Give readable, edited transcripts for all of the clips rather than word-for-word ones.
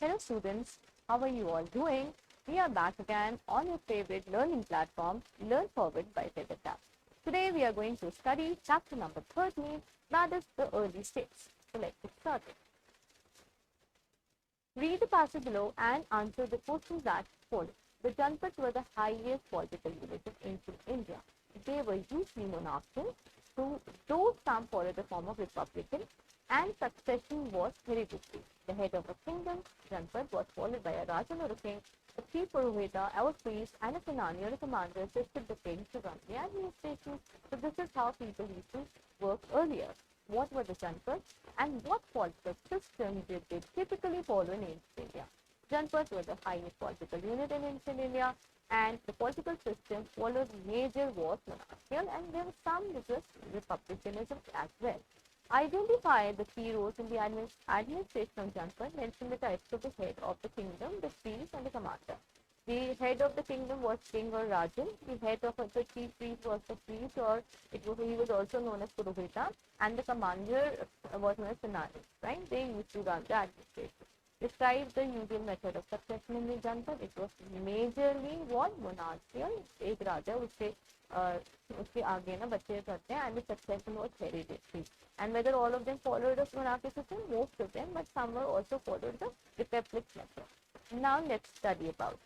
Hello students, how are you all doing? We are back again on your favorite learning platform, Learn Forward by Vidya. Today we are going to study chapter number 13, that is the early states. So let's get started. Read the passage below and answer the questions that follow. The Janpaths were the highest political units of ancient India. They were usually monarchical, though some followed the form of republican, and succession was hereditary. The head of a kingdom, Janpath, was followed by a Rajan or a king, a chief Purohita, a priest, and a Senani or a commander assisted the king to run the administration. So this is how people used to work earlier. What were the Janpaths and what political system did they typically follow in ancient India? Janpaths were the highest political unit in ancient India, and the political system followed major was monarchical, and there was some which was republicanism as well. Identify the key roles in the administration of Janpath. Mention the types of the head of the kingdom, the priest, and the commander. The head of the kingdom was king or Rajan. The head of the chief priest was the priest, or he was also known as Purohita, and the commander was known as Senani. Right? They used to run the administration. Describe the usual method of succession in the Janpath. It was majorly what monarchical. एक राजा उसके आगे ना बच्चे करते हैं, and the succession was hereditary. And whether all of them followed the monarchical system, most of them, but some were also followed the republic method. Now let's study about it.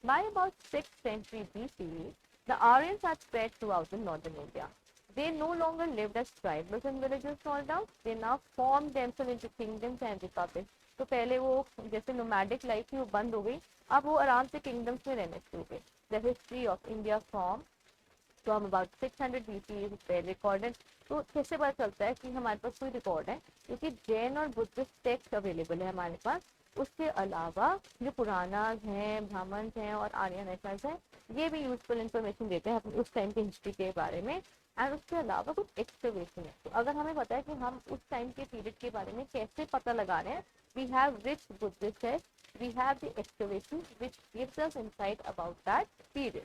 By about 6th century BCE, the Aryans had spread throughout the northern India. They no longer lived as tribals and villages all down. They now formed themselves into kingdoms and republics. तो पहले वो जैसे nomadic life थी वो बंद हो गई, अब वो आराम से किंगडम्स में रहने शुरू हो गए. The history of India from about 600 BC is well recorded. तो कैसे पता चलता है कि हमारे पास कोई रिकॉर्ड है, क्योंकि जैन और बुद्धिस्ट टेक्स्ट अवेलेबल है हमारे पास. उसके अलावा जो पुरानास हैं, ब्राह्मण्स हैं और आर्यन एथर्स हैं, ये भी यूजफुल इन्फॉर्मेशन देते हैं उस टाइम की हिस्ट्री के बारे में. एंड उसके अलावा कुछ एक्सकवेशन है. तो अगर हमें पता है कि हम उस टाइम के पीरियड के बारे में कैसे पता लगा रहे हैं, we have rich Buddhist texts, we have the excavations which gives us insight about that period.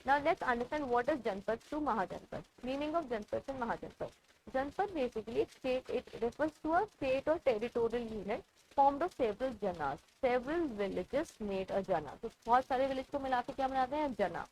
Now let's understand what is Janpath to Mahajanpath. Meaning of Janpath and Mahajanpath. Janpath basically it refers to a state or territorial unit formed of several janas. Several villages made a jana. तो बहुत सारे village को मिला के क्या बनाते हैं? Jana.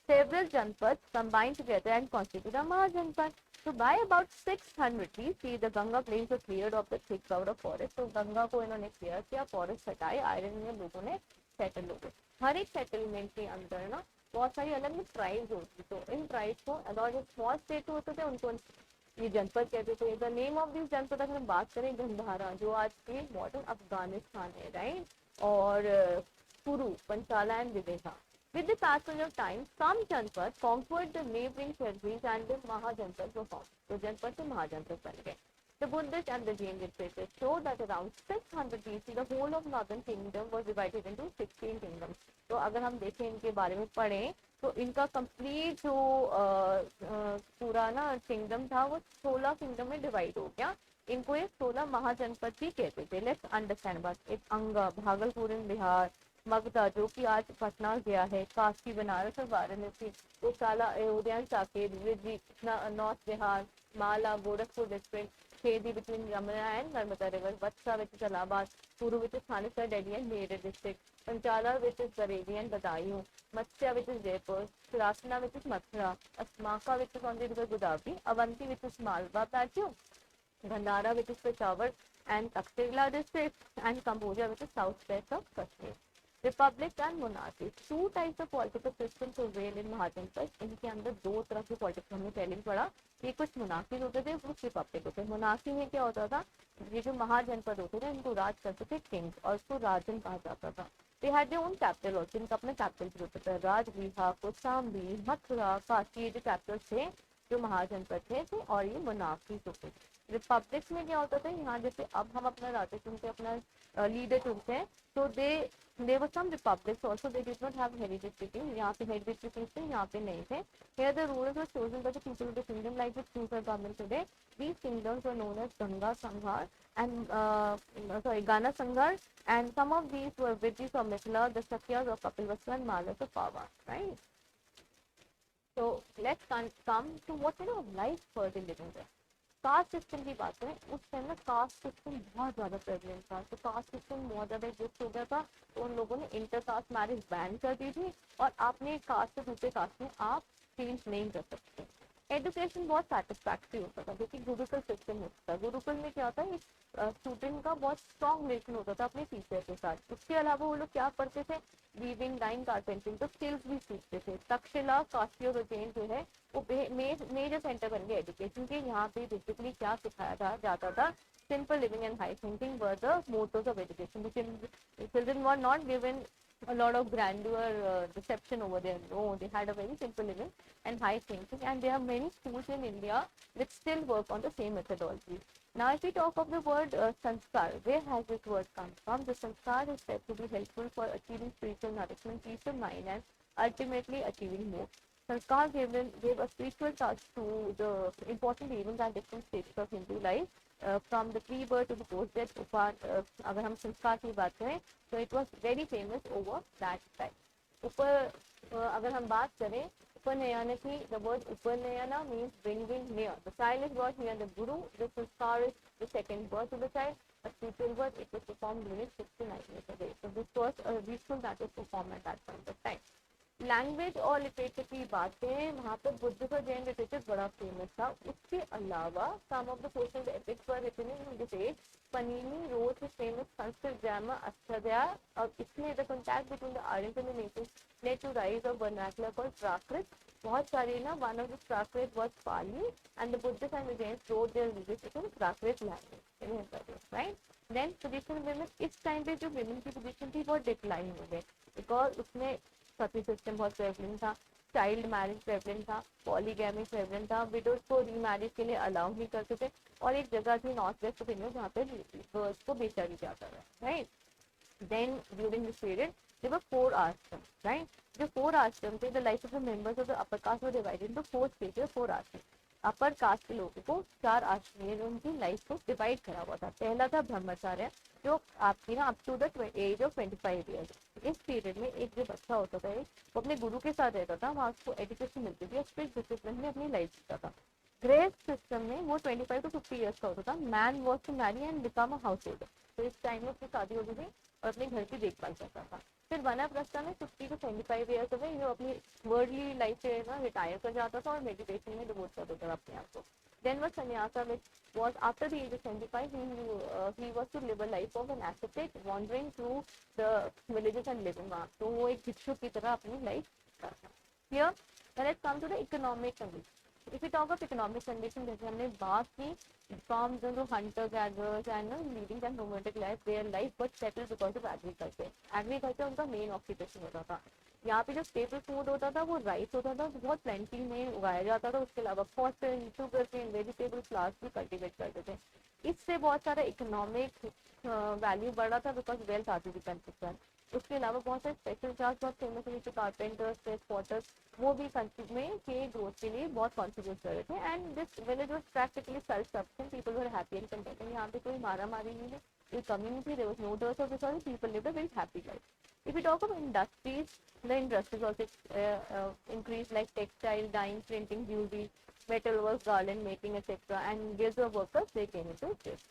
Several Janpaths combined together and constitute a Mahajanpath. So by about 600 BC, the Ganga plains were cleared of the thick cloud of forest. तो गंगा को इन्होंने क्लियर किया, फॉरेस्ट हटाए, आयरन में लोगों ने सेटल हो गए. हर एक सेटलमेंट के अंदर ना बहुत सारी अलग अलग ट्राइब्स होती, तो इन ट्राइब्स को अगर जो स्मॉल स्टेट होते थे उनको ये जनपद कहते थे. द नेम ऑफ दिस जनपद अगर हम बात करें, गंधारा जो आज के मॉडर्न अफगानिस्तान है, राइट, और कुरु, पंचाला and विदेहा. With the passage of time, some Janpaths conquered the neighboring territories and the Mahajanpaths were formed. So Janpath to Mahajanpath बन गए. The Buddhist and the Jain literatures show that around 600 BC, the whole of northern kingdom was divided into 16 kingdoms. तो अगर हम देखें इनके बारे में पढ़ें तो इनका कंप्लीट जो पूरा ना किंगडम था वो 16 किंगडम में डिवाइड हो गया. इनको ये 16 महाजनपद भी कहते थे. लेट्स अंडरस्टैंड बात. एक अंगा भागलपुर इन बिहार, मगधा जो कि आज पटना गया है, काशी, बनारस और Varanasi, Kosala, Ayodhya, Saket, north Bihar, Malla, Gorakhpur district, Chedi between Yamuna and Narmada river, Vatsa which is Allahabad, Purva which is Thanesar, Delhi and Meerut district, Panchala which is Bareilly and Badaun, Matsya which is Jaipur, Surasena which is Mathura, Asmaka which is on the river Godavari, Avanti which is Malwa plateau, Gandhara which is Peshawar and Taxila district, and Cambodia which is southwest of Kashmir. Republic and monarchy. Two types of political systems prevail in Mahajanpath. इनके अंदर दो तरह के politics हमने पहले भी पढ़ा कि कुछ मोनार्कीज होते थे, कुछ रिपब्लिक होते थे. मोनार्की में क्या होता था, ये जो महाजनपद होते थे इनको राज करते थे किंग्स, और उसको राजन कहा जाता था. They had their own capital also. इनका अपना कैपिटल भी होता था. राजगृह, कौशाम्बी, मथुरा, काशी, ये जो कैपिटल थे जो महाजनपद थे और ये मोनार्कीज होते थे. रिपब्लिक्स में क्या होता था, यहाँ जैसे अब हम अपना राजा चुनते, अपना लीडर चुनते हैं, तो there were some republics also. They did not have hereditary king. यहाँ पे hereditary kings थे, यहाँ पे नहीं थे. Here the rulers were chosen by the people of the kingdom, like the two government today. These kingdoms were known as Ganga Sanghar and Gana Sanghar, and some of these were Vidya of Mithila, the Sakyas of Kapilvastu and Malas of Pava. Right. So let's come to what kind of life were they living there. Caste system की बात करें, उस time में caste system बहुत ज़्यादा prevalent था, तो caste system बहुत ज़्यादा एग्जिस्ट हो गया था, तो उन लोगों ने इंटर कास्ट मैरिज बैन कर दी थी, और आपने कास्ट से दूसरे कास्ट में आप चेंज नहीं कर सकते। एजुकेशन बहुत सेटिस्फैक्ट्री होता था, क्योंकि गुरुकुल सिस्टम होता था। गुरुकुल में क्या होता है, स्टूडेंट का बहुत स्ट्रॉन्ग रिलेशन होता था अपने टीचर के साथ। उसके अलावा वो लोग क्या पढ़ते थे, वीविंग, डाइंग, कारपेंटिंग, तो स्किल्स भी सीखते थे। तक्षशिला, काशी और उज्जैन जो है वो मेजर सेंटर बन गए एजुकेशन के। यहाँ पे बेसिकली क्या सिखाया जाता था, simple living and high thinking were the mottos of education. The children were not given a lot of grandeur reception over there. No, they had a very simple living and high thinking, and there are many schools in India which still work on the same methodology. Now, if we talk of the word sanskar, where has this word come from? The sanskar is said to be helpful for achieving spiritual nourishment, peace of mind, and ultimately achieving more. Sanskar gave a spiritual touch to the important events at different stages of Hindu life, from the pre-birth to the post-death. अगर हम संस्कार की बात करें, तो it was very famous over that time. अगर हम बात करें उपनयन की, the word upanayana means bringing near. The child is brought near the guru. The sanskar is the second birth of the child. A spiritual birth, it was performed during 6 to 9 years of age. So this was a ritual that was performed at that point of time. Language और literature की बातें, वहाँ पर बुद्ध और Jain literature बड़ा famous था। उसके अलावा some of the social epics were written in this age. Panini wrote his famous Sanskrit grammar Ashtadhyayi, और इसमें the contact between the Aryans and the natives led to rise of vernacular called Prakrit. बहुत सारे ना, one of the Prakrit was Pali, and the Buddhist and the Jains wrote their literature in Prakrit language, right. Then position women, इस time पे जो women की position थी वो decline हो गई, बिकॉज उसमें सती सिस्टम बहुत प्रेवलेंट था, चाइल्ड मैरिज प्रेवलेंट था, पॉलीगैमी प्रेवलेंट था, विडोज को रीमैरिज के लिए अलाउ नहीं करते थे, और एक जगह थी नॉर्थ वेस्ट ऑफ इंडिया जहाँ पे गर्ल्स को बेचा भी जाता था, right. Then during this period there were 4 ashrams, right? The 4 ashrams, the life of the members of the upper caste were divided into 4 stages, 4 ashrams. Upper caste के लोगों को 4 आश्रम में उनकी लाइफ को डिवाइड करा हुआ था। पहला था ब्रह्मचार्य, जो आपकी ना up to the age of 25 years. इस पीरियड में एक जो बच्चा होता था, वो अपने गुरु के साथ रहता था, वहाँ उसको एजुकेशन मिलती थी, स्ट्रिक्ट डिसिप्लिन में अपनी लाइफ जीता था। ग्रेस सिस्टम में वो 25 टू 50 ईयर्स का होता था। Man was to marry and become a householder, तो इस टाइम में उसकी शादी होती थी और अपने घर की देखभाल करता था। फिर वानप्रस्थ में 50 टू 75 ईयर्स हो गए, जो अपनी वर्ल्डली लाइफ से ना रिटायर कर जाता था और मेडिटेशन में डिवोट कर देता था अपने आप को। Then was sannyasa, which was after the age of 25, he was to live a life of an ascetic, wandering through the villages and living वहाँ, तो वो एक भिक्षु की तरह अपनी लाइफ करता। Here, let's come to the economic condition. If we talk of economic condition, जैसे हमने बात की, from the hunter gatherers and leading them nomadic life, their life was settled because of agriculture. Agriculture उनका main occupation होता था। यहाँ पे जो स्टेपल फूड होता था वो राइस होता था, बहुत प्लेंटी में उगाया जाता था। उसके अलावा cotton, sugarcane, vegetable, flowers भी कल्टीवेट करते थे। इससे बहुत सारा इकोनॉमिक वैल्यू बढ़ा था, बिकॉज वेल्थ आती थी कंट्री। उसके अलावा बहुत सारे स्पेशल जॉब्स बहुत फेमस हुए थे, कारपेंटर्स, ट्रांसपोर्टर्स, वो भी कंट्री में के ग्रोथ के लिए बहुत कॉन्ट्रीब्यूट कर रहे थे। And this village was practically self sufficient, people were happy and content. यहाँ पे कोई मारा मारी नहीं है, कोई कमी नहीं थी, there was no dearth of resources, people lived a very happy life. If we talk of industries, the industries also increased, like textile, dyeing, printing, jewelry, metalwork, garland making, etc. And guilds of workers, they came into this.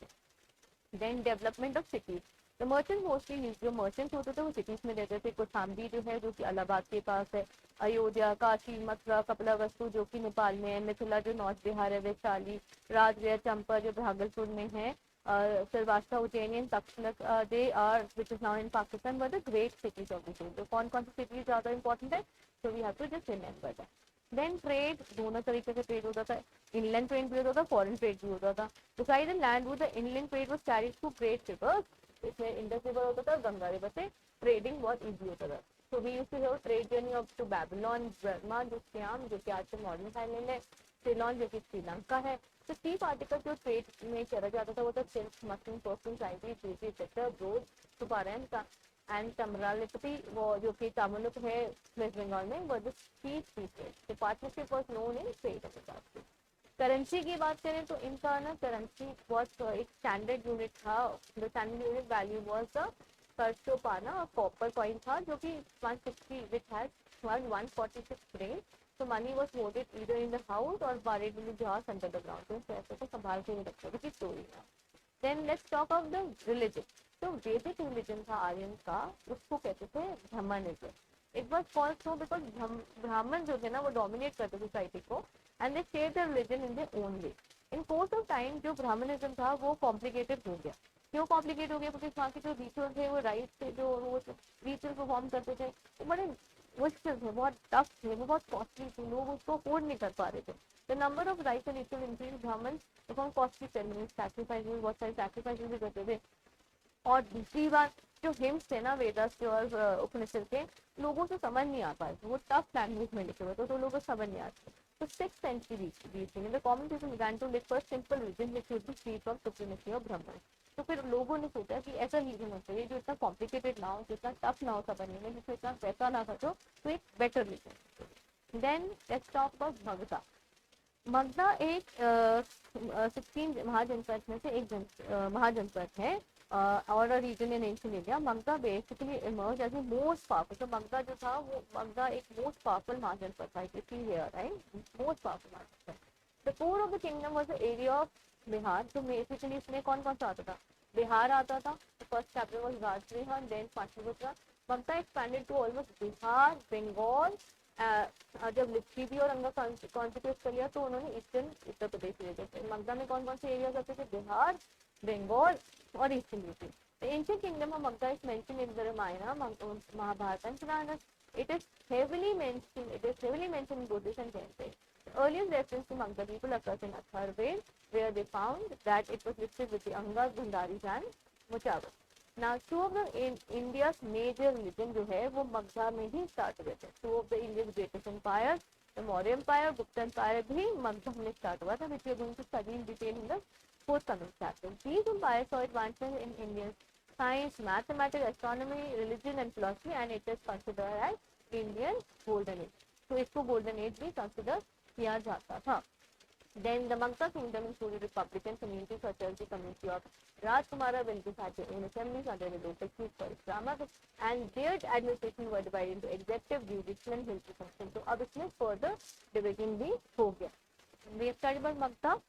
Then development of cities. The merchants mostly जो merchants होते थे वो cities में रहते थे। कौशाम्बी जो है, जो कि इलाहाबाद के पास है, अयोध्या, काशी, मथुरा, कपिलावस्तु जो कि नेपाल में है, मिथिला जो नॉर्थ बिहार है, वैशाली, राजगृह, चंपा जो भागलपुर में है, Srivastava, Ujjain, Takshila, they are, which is now in Pakistan, were the great cities of the world. So कौन-कौन सी cities ज़्यादा important है? So we have to just remember that. Then trade, दोनों तरीके से ट्रेड होता था। इनलैंड ट्रेड भी होता था, फॉरेन ट्रेड भी होता था। Besides the land route, the inland trade was carried through great rivers. इसमें इंडस रिवर होता था, गंगा रिवर से ट्रेडिंग बहुत इजी होता था। So we used to have trade journey up to Babylon, Burma, जो सियाम, जो कि आज के मॉडर्न थाईलैंड है, सिलोन जो कि श्रीलंका है। तो चीप आर्टिकल जो ट्रेड में चला जाता था वो था सिल्क, मसलिन, परफ्यूम, चाइनीज, जूसी, एक्सेट्रा, ब्रोड, सुपारन का एंड तमरालिपति, वो जो कि तमिलनाडु है वेस्ट बंगाल में, वो चीप ट्रेड। तो partnership was known in trade off. Currency की बात करें तो इनका ना करेंसी बहुत एक स्टैंडर्ड यूनिट था। The standard unit value was the karshapana, copper coin था, जो कि 160 which has 146 grain So money was hoarded either in the house or buried in the jars under the ground. तो पैसे को संभाल के नहीं रखते थे कि चोरी ना. Then let's talk of the religion. तो वैदिक religion था आर्यन का, उसको कहते थे Brahmanism. It was called so because ब्राह्मण जो थे ना वो dominate करते सोसाइटी को and they shaped the religion in their own way. In course of time जो ब्राह्मणिज्म था वो complicated हो गया. क्यों कॉम्प्लिकेट हो गया? क्योंकि वहाँ के जो रिचुअल थे वो राइट थे, जो वो रिचुअल परफॉर्म करते थे वो बड़े मुश्किल थे, बहुत टफ थे, वो बहुत कॉस्टली थे, लोग उसको अफोर्ड नहीं कर पा रहे थे. The number of rights and ritual increase. ब्राह्मण परफॉर्म कॉस्टली सेरेमनीज, सैक्रिफाइसेस, बहुत सारे सैक्रिफाइसेस भी करते थे. और दूसरी बात जो हिम्स थे ना वेदास के और उपनिषद के, लोगों को समझ नहीं आ पाए, वो टफ लैंग्वेज में लिखे हुए थे तो लोगों को समझ नहीं आते. तो 6th century reaching, the common people began to look for simple religion which would be free from supremacy of Brahman. तो फिर लोगों ने सोचा कि ऐसा रिलीजन होना चाहिए जो इतना कॉम्प्लिकेटेड ना हो, जितना टफ ना हो समझने में, जिसमें इतना पैसा ना खर्चो, तो एक better religion. Then let's talk about Magadha. Magadha एक 16 महाजनपद में से एक महाजनपद है और region in ancient India. Magadha basically emerge as a most powerful. तो मगधा जो था वो मगधा एक मोस्ट पावरफुल महाजनपद था. It is here right, most powerful mahajanapada. The core of the kingdom was the area of Bihar. तो बेसिकली इसमें कौन कौन सा आता था? बिहार आता था. फर्स्ट चैप्टर वाज राजबिहार, then Pataliputra. Magadha expanded to almost Bihar, Bengal. जब लिच्छवी और अंगा कॉन्स्टिट्यूट कर लिया तो उन्होंने ईस्टर्न उत्तर प्रदेश ले गए. मगधा में कौन कौन से एरिया आते थे? बिहार, बंगाल और eastern UP. The ancient kingdom of Magda is mentioned in the Ramayana, Mahabharata and Puranas. It is heavily mentioned in Buddhist and Jain texts. The earliest reference to Magda people occurs in Atharvaved, where they found that it was listed with the Angas, Gandharis and Muchavas. Now, two of the India's major religion जो है वो मगधा में ही start हुए थे. Two of the India's greatest empires, the Maurya Empire, Gupta Empire भी मगधा में start हुआ था, which we are going to study in detail in the forthcoming chapter. These empires saw advancements in Indian science, mathematics, astronomy, religion and philosophy, and it is considered as Indian golden age. तो इसको golden age भी consider किया जाता था. Then the Magda kingdom included republican communities such as the community of Rajkumara, villages had their own assemblies under the local chief for Brahma, and their administration were divided into executive, judicial and military functions. तो अब इसमें further division भी हो गया. We have studied about Magda,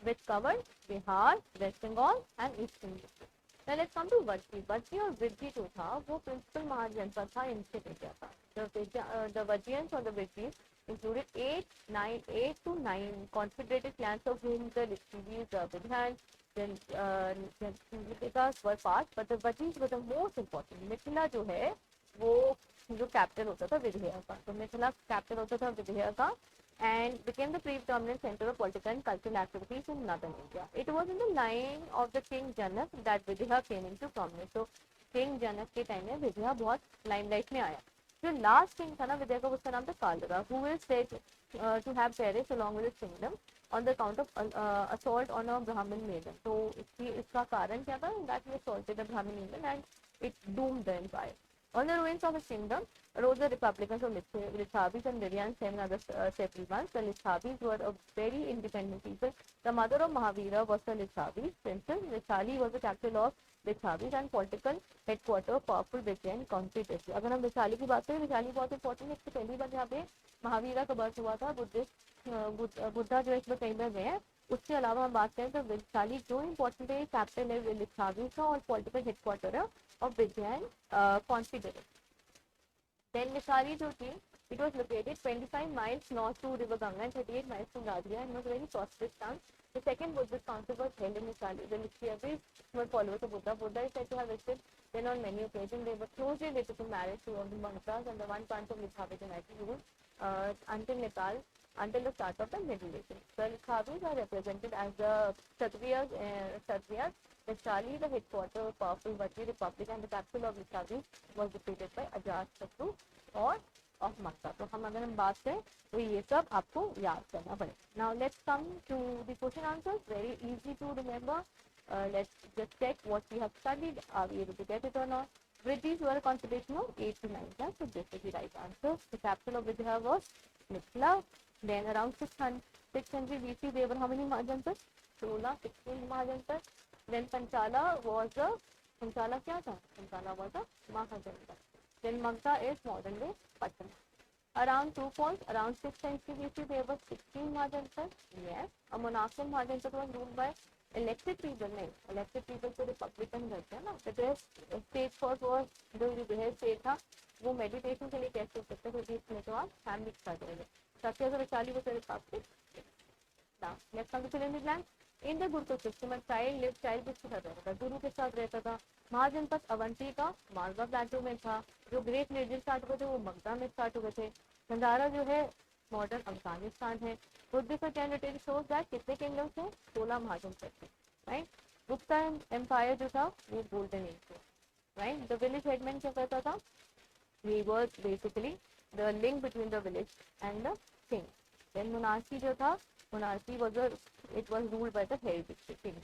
which covered Bihar, West Bengal and Eastern India. Now let's come to Vajji. Vajji और Vidya जो था वो principal महाजनपद था ancient India का. The Vajjiyans or the Vajjis included 8 to 9 confederated clans of whom the Lichvis, the Vidhans, then Lichikas were part, but the Vajjis were the most important. Mithila जो है वो जो कैपिटल होता था विदेह का, तो मिथिला कैपिटल होता था विदेह का and became the predominant center of political and cultural activities in northern India. It was in the line of the King Janak that Vidya came into prominence. So King Janak के time में विद्या बहुत limelight में आया. जो last king था ना विद्या का, उसका नाम था Kalra, who is said to have perished along with his kingdom on the account of assault on a Brahmin maiden. तो इसका कारण क्या था? That he assaulted a Brahmin maiden and it doomed the empire. On the ruins of his kingdom arose the republicans of Lithabis and Vidya and 7 other separate ones. The Lithabis were a very independent people. The mother of Mahavira was the Lithabis princess. Vishali was the capital of Lithabis and political headquarter of powerful Vidya and conspiracy. अगर हम विशाली की बात करें, विशाली बहुत important है. इससे पहली बार यहाँ पे महावीरा का बर्थ हुआ था. बुद्धा जो इसमें कई बार गए हैं. उसके अलावा हम बात करें तो विशाली जो इम्पोर्टेंट है कैपिटल है लिच्छावी का और पॉलिटिकल हेडक्वार्टर है ऑफ विद्या एंड कॉन्फिडेंस. देन विशाली जो थी, it was located 25 miles north to river Ganga and 38 miles from Rajya and was a very prosperous town. The second Buddhist council was held in Visali. The Lichvis were followers of Buddha. Buddha is said to have visited then on many occasions. They were closely related to marriage to all the Mangas and the one branch of Lithavis United ruled until Nepal, until the start of the Middle Ages. The Lithavis are represented as the Kshatriyas. Vishali, the headquarter of powerful Vajji Republic and the capital of Lithavis, was defeated by Ajatashatru or of Magda. तो हम अगर हम बात करें तो ये सब आपको याद करना पड़ेगा. Now let's come to the question answers. Very easy to remember. Let's just check what we have studied. Are we able to get it or not? Vidhis were a concentration of 8 to 9 clans. So this is the right answer. The capital of Vidya was Mithila. Then around 600 BC there were how many Mahajanpas? 16 Mahajanpas. Then Panchala was a क्या था? Panchala was a Mahajanpa. Then Magda is modern day Patna. Around true false, around 6th century BC there were 16 Mahajanpas. Yes, a monarchical Mahajanpat was ruled by elected people. नहीं, elected people तो Republican करते हैं ना. The best state for was जो best state था वो meditation के लिए कैसे हो सकता है, क्योंकि इसमें तो आप फैमिली के साथ रहेंगे. सत्य तो 40 was a republic. Now let's come to fill in the blank. In the Gurukul system में चाइल्ड किसके साथ रहता था, गुरु के साथ रहता था. महाजनपद अवंती का मालवा प्लेटो में था. जो ग्रेट रिलीजन स्टार्ट हुए थे वो मगधा में स्टार्ट हुए थे. गंधारा जो है मॉडर्न अफगानिस्तान है. बुद्धिस्ट कैंडिडेट शोज दैट कितने किंगडम थे, 16 महाजनपद थे. राइट. गुप्ता एम्पायर जो था वो गोल्डन एज थे. राइट. द विलेज हेडमैन क्या करता था, he was basically the link between the village and the king. Then monarchy जो था, monarchy was it was ruled by the hereditary king.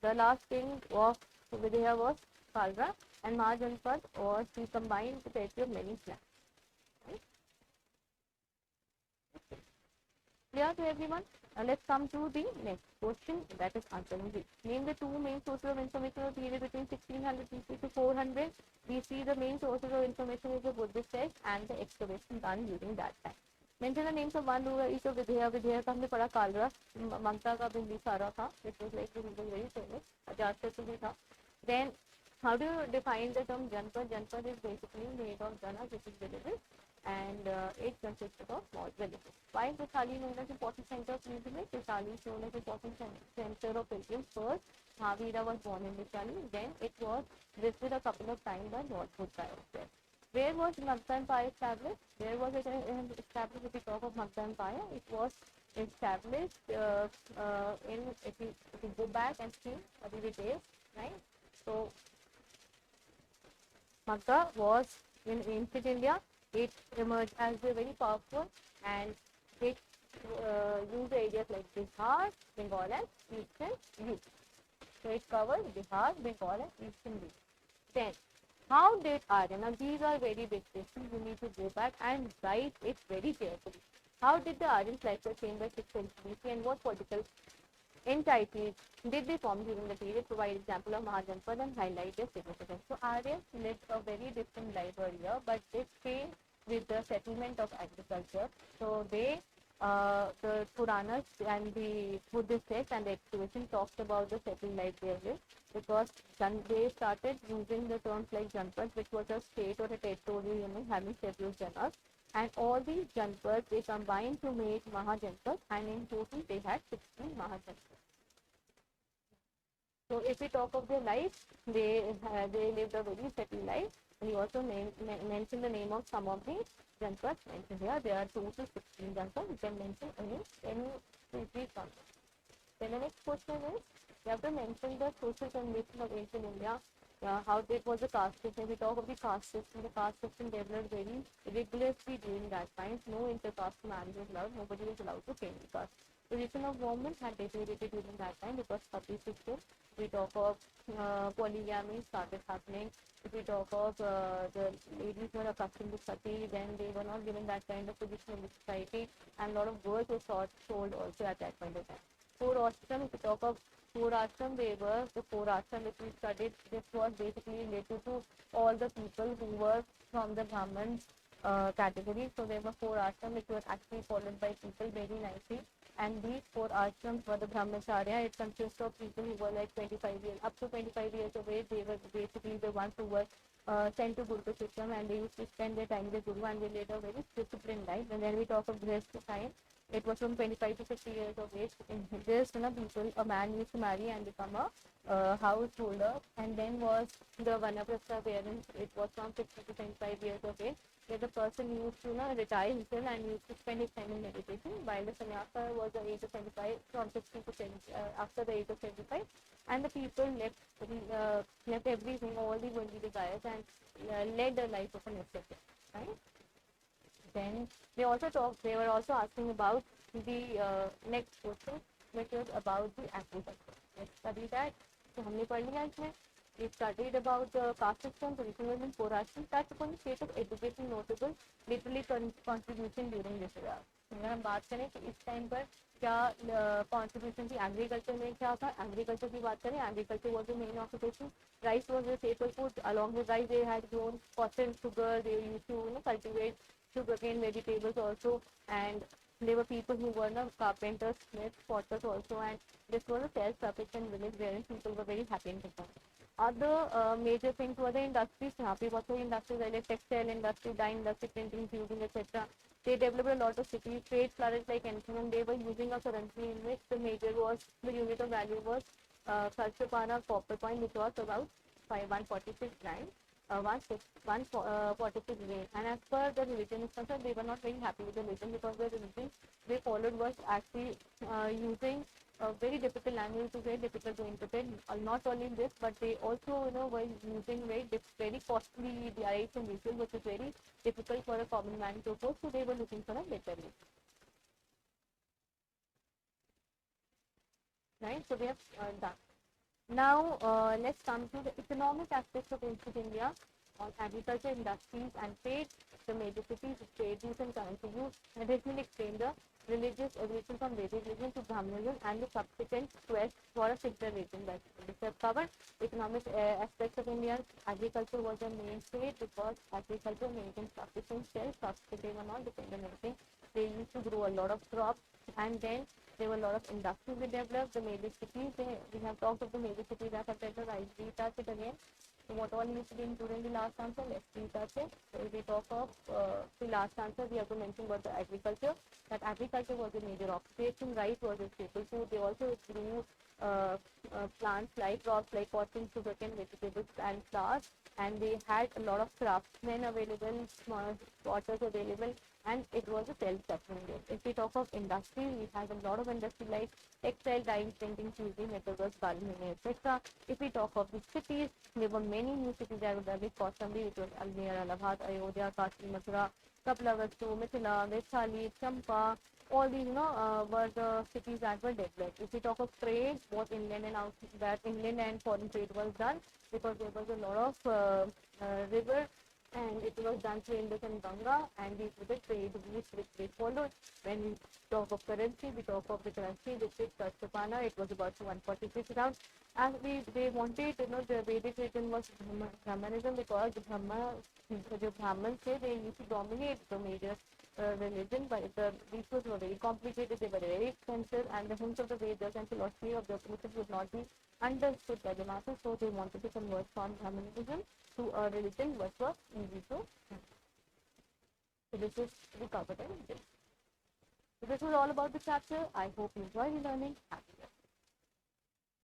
The last king of Vidya was Kalra, and Mahajanpad was the combined territory of many clans. Right? Clear to everyone? Let's come to the next question, that is answering this. Name the two main sources of information of the period between 1600 BC to 400. We see the main sources of information is the Buddhist text and the excavation done during that time. Mention the names of one ruler each of Vidya. Vidya का हमने पढ़ा कालरा, ममता का बिंबिसारा था, which was like very famous. Ajatashatru भी था. Then how do you define the term Janpad? Janpad is basically made of Jana, which is villages, and it consists of small villages. Why is Vaishali known as important center of pilgrimage? Vaishali is known as important center of pilgrims. First, Mahavira was born in Vaishali. Then it was visited a couple of times by Lord Buddha there. Where was Magda Empire established? Where was it established? If we talk of Magda Empire, it was established in, if you go back and see the details, right? So Magda was in ancient India. It emerged as a very powerful, and it used areas like Bihar, Bengal and Eastern U. So it covers Bihar, Bengal and Eastern U. Then how did Arya, now these are very big questions, you need to go back and write it very carefully. How did the Aryans like the change by 6th century BC, and what political entities did they form during the period? Provide example of Mahajanpad and highlight their significance. So Aryans lived a very different life earlier, but they came with the settlement of agriculture. So they the Puranas and the Buddhist text and the excavation talks about the settled life they lived, because they started using the terms like Janpad, which was a state or a territory having several janas, and all these Janpads they combined to make Mahajanpad, and in total they had 16 Mahajanpads. So if we talk of their life, they lived a very settled life. We also mentioned the name of some of the Janpads mentioned here. There are total 16 Janpads. You can mention any three concepts. Then the next question is, you have to mention the social condition of ancient India. How it was the caste system. We talk of the caste system. The caste system developed very rigorously during that time. No intercaste marriage was allowed. Nobody was allowed to change the caste. Position of women had deteriorated during that time because sati system. We talk of polygamy started happening. If we talk of the ladies were accustomed to sati, then they were not given that kind of position in the society, and a lot of girls were sold also at that point of time. Four ashram, if we talk of four ashram, they were the four ashram which we studied. This was basically related to all the people who were from the Brahman category. So there were four ashram which were actually followed by people very nicely. And these four ashrams were the Brahmacharya. It consists of people who were like 25 years, up to 25 years of age. They were basically the ones who were sent to Gurukul system, and they used to spend their time with Guru, and they led a very disciplined life. And then we talk of Grihastha time. It was from 25 to 50 years of age. In this, people, a man used to marry and become a householder. And then was the Vanaprastha, wherein it was from 50 to 25 years of age, where the person used to retire himself and used to spend his time in meditation, while the sannyasa was the age of 75, from 60 to 70, after the age of 75, and the people left everything, all the worldly desires, and led a life of an ascetic, right? Then they were also asking about the next question, which was about the agriculture. Let's study that. So हमने पढ़ लिया इसमें. We studied about the caste system, position movement, four ashram, touched upon the state of education notable, literally contribution during this era. अगर हम बात करें कि इस टाइम पर क्या contribution थी एग्रीकल्चर में, क्या था एग्रीकल्चर की बात करें, agriculture was the main occupation. Rice was the staple food. Along with rice, they had grown cotton, sugar. They used to cultivate sugarcane, vegetables also, and there were people who were carpenters, smiths, potters also, and this was a self-sufficient village wherein people were very happy and content. Other major things were the industries. यहाँ पे बहुत सारी industries like textile industry, dye industry, printing, tubing, etc. They developed a lot of cities. Trade flourished like anything, and they were using a currency in which the major was the unit of value was Karshapana copper coin, which was about 146 rand. 146 grain. And as per the religion is concerned, they were not very happy with the religion because the religion they followed was actually using a very difficult language, which is very difficult to interpret. Not only this, but they also were using very costly dialects and rituals, which is very difficult for a common man to approach. So they were looking for a better way. Right? So we have done. Now, let's come to the economic aspects of ancient India on agriculture, industries, and trade, the major cities, trade use and currency use, and it will explain the religious evolution from Vedic religion to Brahmanism and the subsequent quest for a simpler religion. That we have covered economic aspects of India. Agriculture was the main trade because agriculture maintained sufficient self-sufficient. They were not dependent on anything. They used to grow a lot of crops, and then there were a lot of industries we developed. The major cities, we have talked of the major cities as I've said, I retouch it again. So what all needs to be included in the last answer? Let's retouch it. So if we talk of the last answer, we have to mention about the agriculture. That agriculture was a major occupation. Rice was a staple food. They also grew plants like crops like cotton, sugarcane, vegetables, and flowers. And they had a lot of craftsmen available, potters available, and it was a self-sufficient. If we talk of industry, we had a lot of industry like textile, dyeing, printing, tubing, metals, garment, etc. If we talk of the cities, there were many new cities that were very costly, which was Almere, Allahabad, Ayodhya, Kashi, Mathura, Kaplavastu, Mithila, Vaishali, Champa. All these, were the cities that were developed. If we talk of trade, both inland and out, that inland and foreign trade was done because there was a lot of river, and it was done through Indus and Ganga, and these were the trade routes which they followed. When we talk of currency, we talk of the currency which is Karshapana. It was about 146 rounds. As they wanted, the Vedic religion was Brahmanism because the Brahmins say they used to dominate the major religion, but the rituals were very complicated, they were very expensive, and the hymns of the Vedas and philosophy of the Upanishads would not be understood by the masses, so they wanted to convert from Brahmanism to a religion which was easy to. So this is the covered in this. So this was all about the chapter. I hope you enjoyed the learning. Happy